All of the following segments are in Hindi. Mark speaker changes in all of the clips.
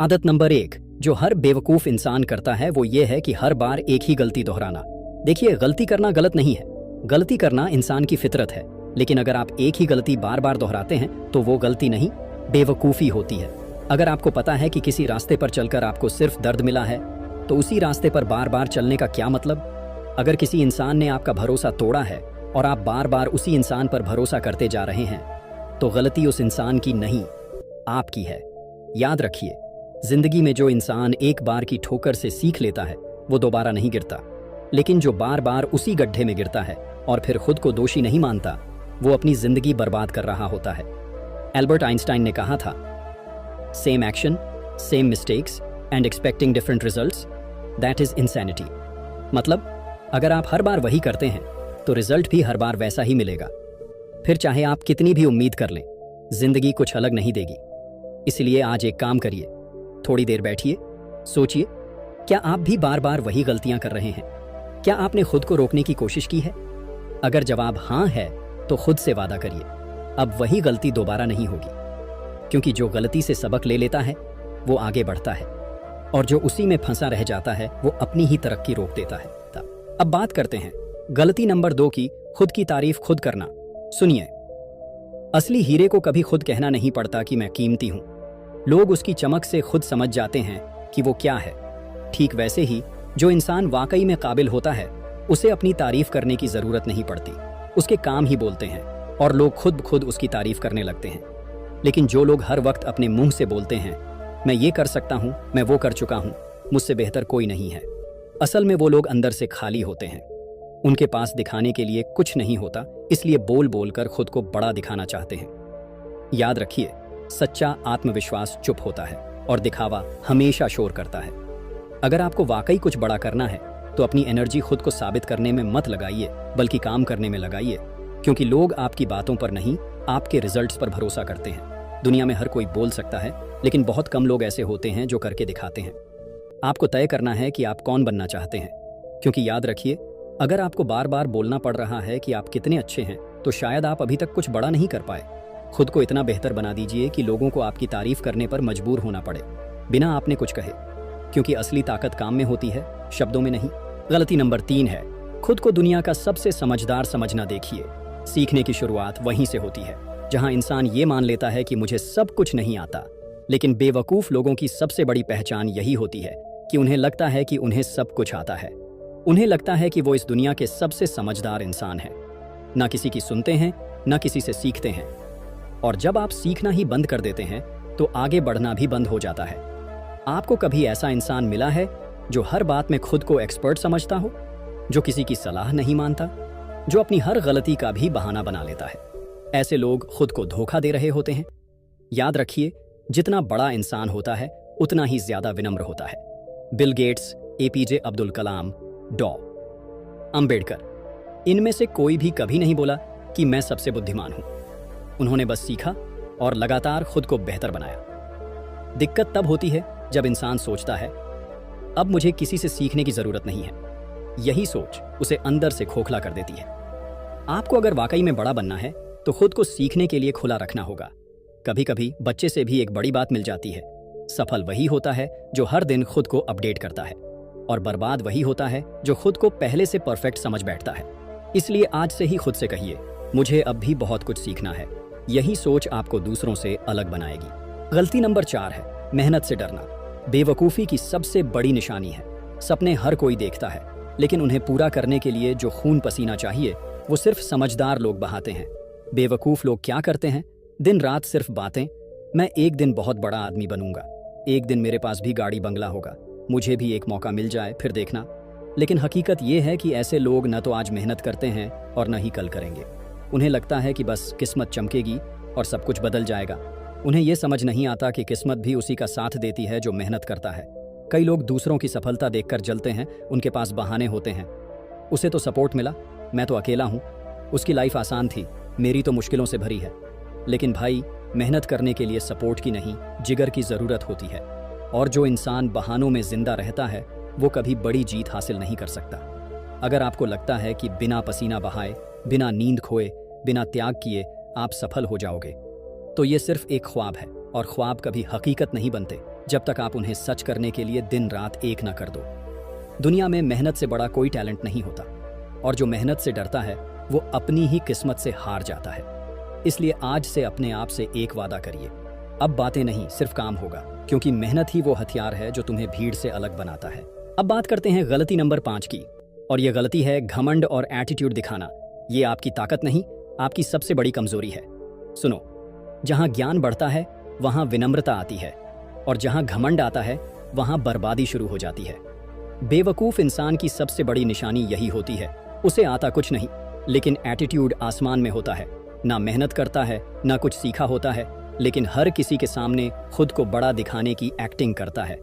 Speaker 1: आदत नंबर 1 जो हर बेवकूफ इंसान करता है वो ये है कि हर बार एक ही गलती दोहराना। देखिए, गलती करना गलत नहीं है, गलती करना इंसान की फितरत है, लेकिन अगर आप एक ही गलती बार बार दोहराते हैं तो वो गलती नहीं, बेवकूफ़ी होती है। अगर आपको पता है कि किसी रास्ते पर चलकर आपको सिर्फ दर्द मिला है तो उसी रास्ते पर बार बार चलने का क्या मतलब। अगर किसी इंसान ने आपका भरोसा तोड़ा है और आप बार बार उसी इंसान पर भरोसा करते जा रहे हैं तो गलती उस इंसान की नहीं, आपकी है। याद रखिए, जिंदगी में जो इंसान एक बार की ठोकर से सीख लेता है वो दोबारा नहीं गिरता, लेकिन जो बार बार उसी गड्ढे में गिरता है और फिर खुद को दोषी नहीं मानता वो अपनी जिंदगी बर्बाद कर रहा होता है। एल्बर्ट आइंस्टाइन ने कहा था, same action, same mistakes and expecting different results, that is insanity. मतलब अगर आप हर बार वही करते हैं तो रिजल्ट भी हर बार वैसा ही मिलेगा। फिर चाहे आप कितनी भी उम्मीद कर लें, जिंदगी कुछ अलग नहीं देगी। इसलिए आज एक काम करिए, थोड़ी देर बैठिए, सोचिए, क्या आप भी बार बार वही गलतियां कर रहे हैं? क्या आपने खुद को रोकने की कोशिश की है? अगर जवाब हाँ है तो खुद से वादा करिए, अब वही गलती दोबारा नहीं होगी, क्योंकि जो गलती से सबक ले लेता है वो आगे बढ़ता है और जो उसी में फंसा रह जाता है वो अपनी ही तरक्की रोक देता है। अब बात करते हैं गलती नंबर 2 की, खुद की तारीफ खुद करना। सुनिए, असली हीरे को कभी खुद कहना नहीं पड़ता कि मैं कीमती हूं, लोग उसकी चमक से खुद समझ जाते हैं कि वो क्या है। ठीक वैसे ही जो इंसान वाकई में काबिल होता है उसे अपनी तारीफ करने की जरूरत नहीं पड़ती, उसके काम ही बोलते हैं और लोग खुद उसकी तारीफ करने लगते हैं। लेकिन जो लोग हर वक्त अपने मुंह से बोलते हैं, मैं ये कर सकता हूं, मैं वो कर चुका हूं, मुझसे बेहतर कोई नहीं है, असल में वो लोग अंदर से खाली होते हैं। उनके पास दिखाने के लिए कुछ नहीं होता, इसलिए बोल बोल कर खुद को बड़ा दिखाना चाहते हैं। याद रखिए, सच्चा आत्मविश्वास चुप होता है और दिखावा हमेशा शोर करता है। अगर आपको वाकई कुछ बड़ा करना है तो अपनी एनर्जी खुद को साबित करने में मत लगाइए, बल्कि काम करने में लगाइए, क्योंकि लोग आपकी बातों पर नहीं, आपके रिजल्ट्स पर भरोसा करते हैं। दुनिया में हर कोई बोल सकता है, लेकिन बहुत कम लोग ऐसे होते हैं जो करके दिखाते हैं। आपको तय करना है कि आप कौन बनना चाहते हैं, क्योंकि याद रखिए, अगर आपको बार बार बोलना पड़ रहा है कि आप कितने अच्छे हैं तो शायद आप अभी तक कुछ बड़ा नहीं कर पाए। खुद को इतना बेहतर बना दीजिए कि लोगों को आपकी तारीफ करने पर मजबूर होना पड़े, बिना आपने कुछ कहे, क्योंकि असली ताकत काम में होती है, शब्दों में नहीं। गलती नंबर 3 है, खुद को दुनिया का सबसे समझदार समझना। देखिए, सीखने की शुरुआत वहीं से होती है जहां इंसान ये मान लेता है कि मुझे सब कुछ नहीं आता। लेकिन बेवकूफ लोगों की सबसे बड़ी पहचान यही होती है कि उन्हें लगता है कि उन्हें सब कुछ आता है। उन्हें लगता है कि वो इस दुनिया के सबसे समझदार इंसान हैं। ना किसी की सुनते हैं, ना किसी से सीखते हैं। और जब आप सीखना ही बंद कर देते हैं तो आगे बढ़ना भी बंद हो जाता है। आपको कभी ऐसा इंसान मिला है जो हर बात में खुद को एक्सपर्ट समझता हो, जो किसी की सलाह नहीं मानता, जो अपनी हर गलती का भी बहाना बना लेता है? ऐसे लोग खुद को धोखा दे रहे होते हैं। याद रखिए, जितना बड़ा इंसान होता है उतना ही ज्यादा विनम्र होता है। Bill Gates, APJ Abdul Kalam, डॉ अंबेडकर, इनमें से कोई भी कभी नहीं बोला कि मैं सबसे बुद्धिमान हूं। उन्होंने बस सीखा और लगातार खुद को बेहतर बनाया। दिक्कत तब होती है जब इंसान सोचता है, अब मुझे किसी से सीखने की जरूरत नहीं है। यही सोच उसे अंदर से खोखला कर देती है। आपको अगर वाकई में बड़ा बनना है तो खुद को सीखने के लिए खुला रखना होगा। कभी कभी बच्चे से भी एक बड़ी बात मिल जाती है। सफल वही होता है जो हर दिन खुद को अपडेट करता है, और बर्बाद वही होता है जो खुद को पहले से परफेक्ट समझ बैठता है। इसलिए आज से ही खुद से कहिए, मुझे अब भी बहुत कुछ सीखना है। यही सोच आपको दूसरों से अलग बनाएगी। गलती नंबर 4 है, मेहनत से डरना। बेवकूफ़ी की सबसे बड़ी निशानी है। सपने हर कोई देखता है, लेकिन उन्हें पूरा करने के लिए जो खून पसीना चाहिए वो सिर्फ समझदार लोग बहाते हैं। बेवकूफ़ लोग क्या करते हैं? दिन रात सिर्फ बातें, मैं एक दिन बहुत बड़ा आदमी बनूंगा, एक दिन मेरे पास भी गाड़ी बंगला होगा, मुझे भी एक मौका मिल जाए फिर देखना। लेकिन हकीकत ये है कि ऐसे लोग न तो आज मेहनत करते हैं और न ही कल करेंगे। उन्हें लगता है कि बस किस्मत चमकेगी और सब कुछ बदल जाएगा। उन्हें यह समझ नहीं आता कि किस्मत भी उसी का साथ देती है जो मेहनत करता है। कई लोग दूसरों की सफलता देखकर जलते हैं, उनके पास बहाने होते हैं। उसे तो सपोर्ट मिला, मैं तो अकेला हूँ, उसकी लाइफ आसान थी, मेरी तो मुश्किलों से भरी है। लेकिन भाई, मेहनत करने के लिए सपोर्ट की नहीं, जिगर की ज़रूरत होती है। और जो इंसान बहानों में जिंदा रहता है वो कभी बड़ी जीत हासिल नहीं कर सकता। अगर आपको लगता है कि बिना पसीना बहाए, बिना नींद खोए, बिना त्याग किए आप सफल हो जाओगे, तो ये सिर्फ एक ख्वाब है, और ख्वाब कभी हकीकत नहीं बनते। जब तक आप उन्हें सच करने के लिए दिन रात एक न कर दो। दुनिया में मेहनत से बड़ा कोई टैलेंट नहीं होता, और जो मेहनत से डरता है वो अपनी ही किस्मत से हार जाता है। इसलिए आज से अपने आप से एक वादा करिए, अब बातें नहीं सिर्फ काम होगा, क्योंकि मेहनत ही वो हथियार है जो तुम्हें भीड़ से अलग बनाता है। अब बात करते हैं गलती नंबर 5 की, और यह गलती है घमंड और एटीट्यूड दिखाना। ये आपकी ताकत नहीं, आपकी सबसे बड़ी कमजोरी है। सुनो, जहां ज्ञान बढ़ता है वहां विनम्रता आती है, और जहां घमंड आता है वहां बर्बादी शुरू हो जाती है। बेवकूफ इंसान की सबसे बड़ी निशानी यही होती है, उसे आता कुछ नहीं, लेकिन एटीट्यूड आसमान में होता है। ना मेहनत करता है, ना कुछ सीखा होता है, लेकिन हर किसी के सामने खुद को बड़ा दिखाने की एक्टिंग करता है।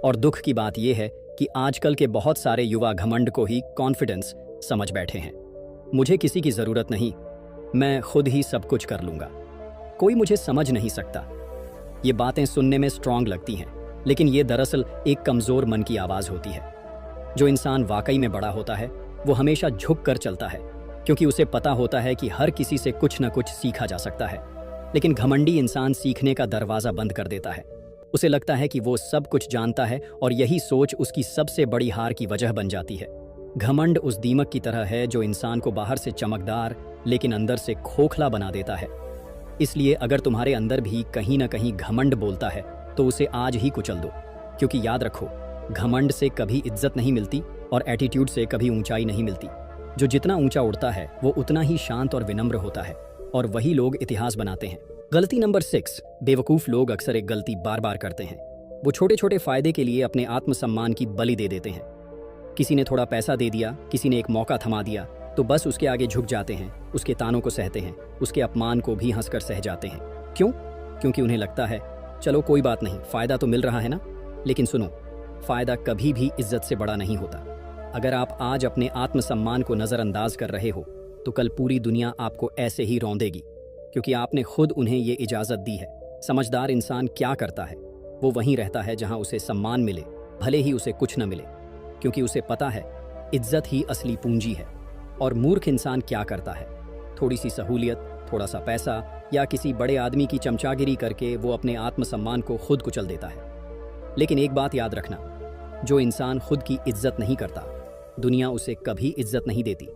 Speaker 1: और दुख की बात यह है कि आजकल के बहुत सारे युवा घमंड को ही कॉन्फिडेंस समझ बैठे हैं। मुझे किसी की जरूरत नहीं, मैं खुद ही सब कुछ कर लूंगा, कोई मुझे समझ नहीं सकता। ये बातें सुनने में स्ट्रांग लगती हैं, लेकिन ये दरअसल एक कमजोर मन की आवाज होती है। जो इंसान वाकई में बड़ा होता है वो हमेशा झुक कर चलता है, क्योंकि उसे पता होता है कि हर किसी से कुछ न कुछ सीखा जा सकता है। लेकिन घमंडी इंसान सीखने का दरवाजा बंद कर देता है। उसे लगता है कि वो सब कुछ जानता है, और यही सोच उसकी सबसे बड़ी हार की वजह बन जाती है। घमंड उस दीमक की तरह है जो इंसान को बाहर से चमकदार लेकिन अंदर से खोखला बना देता है। इसलिए अगर तुम्हारे अंदर भी कहीं ना कहीं घमंड बोलता है तो उसे आज ही कुचल दो, क्योंकि याद रखो, घमंड से कभी इज्जत नहीं मिलती और एटीट्यूड से कभी ऊंचाई नहीं मिलती। जो जितना ऊंचा उड़ता है वो उतना ही शांत और विनम्र होता है, और वही लोग इतिहास बनाते हैं। गलती नंबर 6, बेवकूफ लोग अक्सर एक गलती बार बार करते हैं। वो छोटे छोटे फायदे के लिए अपने आत्मसम्मान की बलि दे देते हैं। किसी ने थोड़ा पैसा दे दिया, किसी ने एक मौका थमा दिया, तो बस उसके आगे झुक जाते हैं, उसके तानों को सहते हैं, उसके अपमान को भी हंसकर सह जाते हैं। क्यों? क्योंकि उन्हें लगता है चलो कोई बात नहीं, फायदा तो मिल रहा है ना। लेकिन सुनो, फायदा कभी भी इज्जत से बड़ा नहीं होता। अगर आप आज अपने आत्मसम्मान को नजरअंदाज कर रहे हो तो कल पूरी दुनिया आपको ऐसे ही रौंदेगी, क्योंकि आपने खुद उन्हें ये इजाजत दी है। समझदार इंसान क्या करता है? वो वहीं रहता है जहां उसे सम्मान मिले, भले ही उसे कुछ न मिले, क्योंकि उसे पता है इज्जत ही असली पूंजी है। और मूर्ख इंसान क्या करता है? थोड़ी सी सहूलियत, थोड़ा सा पैसा या किसी बड़े आदमी की चमचागिरी करके वो अपने आत्मसम्मान को खुद कुचल देता है। लेकिन एक बात याद रखना, जो इंसान खुद की इज्जत नहीं करता, दुनिया उसे कभी इज्जत नहीं देती।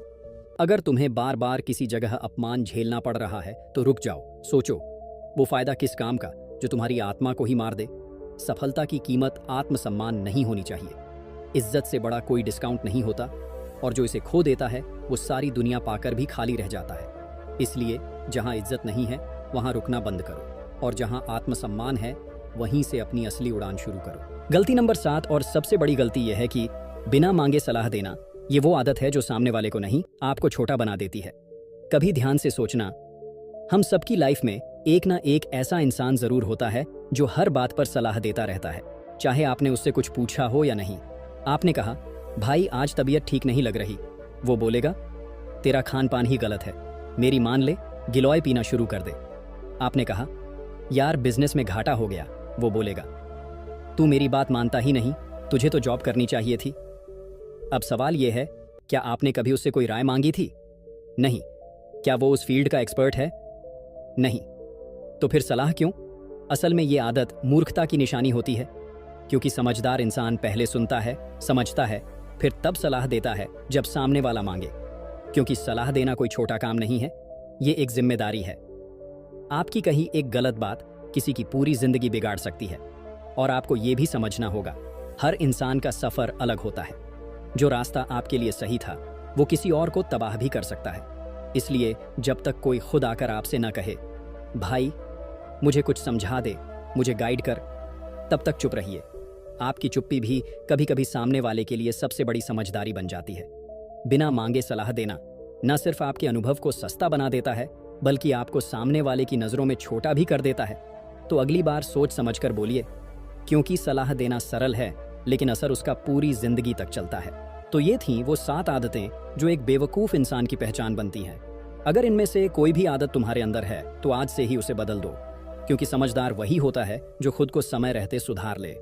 Speaker 1: अगर तुम्हें बार बार किसी जगह अपमान झेलना पड़ रहा है तो रुक जाओ, सोचो, वो फायदा किस काम का जो तुम्हारी आत्मा को ही मार दे। सफलता की कीमत आत्मसम्मान नहीं होनी चाहिए। इज्जत से बड़ा कोई डिस्काउंट नहीं होता, और जो इसे खो देता है वो सारी दुनिया पाकर भी खाली रह जाता है। इसलिए जहां इज्जत नहीं है वहां रुकना बंद करो, और जहां आत्मसम्मान है वहीं से अपनी असली उड़ान शुरू करो। गलती नंबर 7 और सबसे बड़ी गलती यह है कि बिना मांगे सलाह देना। ये वो आदत है जो सामने वाले को नहीं, आपको छोटा बना देती है। कभी ध्यान से सोचना, हम सबकी लाइफ में एक ना एक ऐसा इंसान जरूर होता है जो हर बात पर सलाह देता रहता है, चाहे आपने उससे कुछ पूछा हो या नहीं। आपने कहा, भाई आज तबीयत ठीक नहीं लग रही, वो बोलेगा, तेरा खान पान ही गलत है, मेरी मान ले, गिलोय पीना शुरू कर दे। आपने कहा, यार बिजनेस में घाटा हो गया, वो बोलेगा, तू मेरी बात मानता ही नहीं, तुझे तो जॉब करनी चाहिए थी। अब सवाल यह है, क्या आपने कभी उससे कोई राय मांगी थी? नहीं। क्या वो उस फील्ड का एक्सपर्ट है? नहीं। तो फिर सलाह क्यों? असल में ये आदत मूर्खता की निशानी होती है, क्योंकि समझदार इंसान पहले सुनता है, समझता है, फिर तब सलाह देता है जब सामने वाला मांगे। क्योंकि सलाह देना कोई छोटा काम नहीं है, ये एक जिम्मेदारी है। आपकी कही एक गलत बात किसी की पूरी जिंदगी बिगाड़ सकती है। और आपको ये भी समझना होगा, हर इंसान का सफर अलग होता है। जो रास्ता आपके लिए सही था वो किसी और को तबाह भी कर सकता है। इसलिए जब तक कोई खुद आकर आपसे न कहे, भाई मुझे कुछ समझा दे, मुझे गाइड कर, तब तक चुप रहिए। आपकी चुप्पी भी कभी कभी सामने वाले के लिए सबसे बड़ी समझदारी बन जाती है। बिना मांगे सलाह देना न सिर्फ आपके अनुभव को सस्ता बना देता है, बल्कि आपको सामने वाले की नज़रों में छोटा भी कर देता है। तो अगली बार सोच समझकर बोलिए, क्योंकि सलाह देना सरल है लेकिन असर उसका पूरी जिंदगी तक चलता है। तो ये थीं वो 7 आदतें जो एक बेवकूफ़ इंसान की पहचान बनती हैं। अगर इनमें से कोई भी आदत तुम्हारे अंदर है तो आज से ही उसे बदल दो, क्योंकि समझदार वही होता है जो खुद को समय रहते सुधार ले।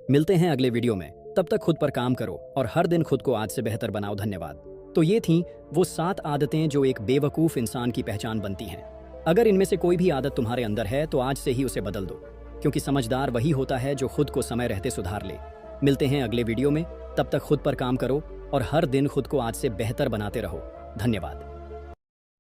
Speaker 1: मिलते हैं अगले वीडियो में, तब तक खुद पर काम करो और हर दिन खुद को आज से बेहतर बनाओ। धन्यवाद। तो ये थीं वो 7 आदतें जो एक बेवकूफ़ इंसान की पहचान बनती हैं। अगर इनमें से कोई भी आदत तुम्हारे अंदर है तो आज से ही उसे बदल दो, क्योंकि समझदार वही होता है जो खुद को समय रहते सुधार ले। मिलते हैं अगले वीडियो में, तब तक खुद पर काम करो और हर दिन खुद को आज से बेहतर बनाते रहो। धन्यवाद।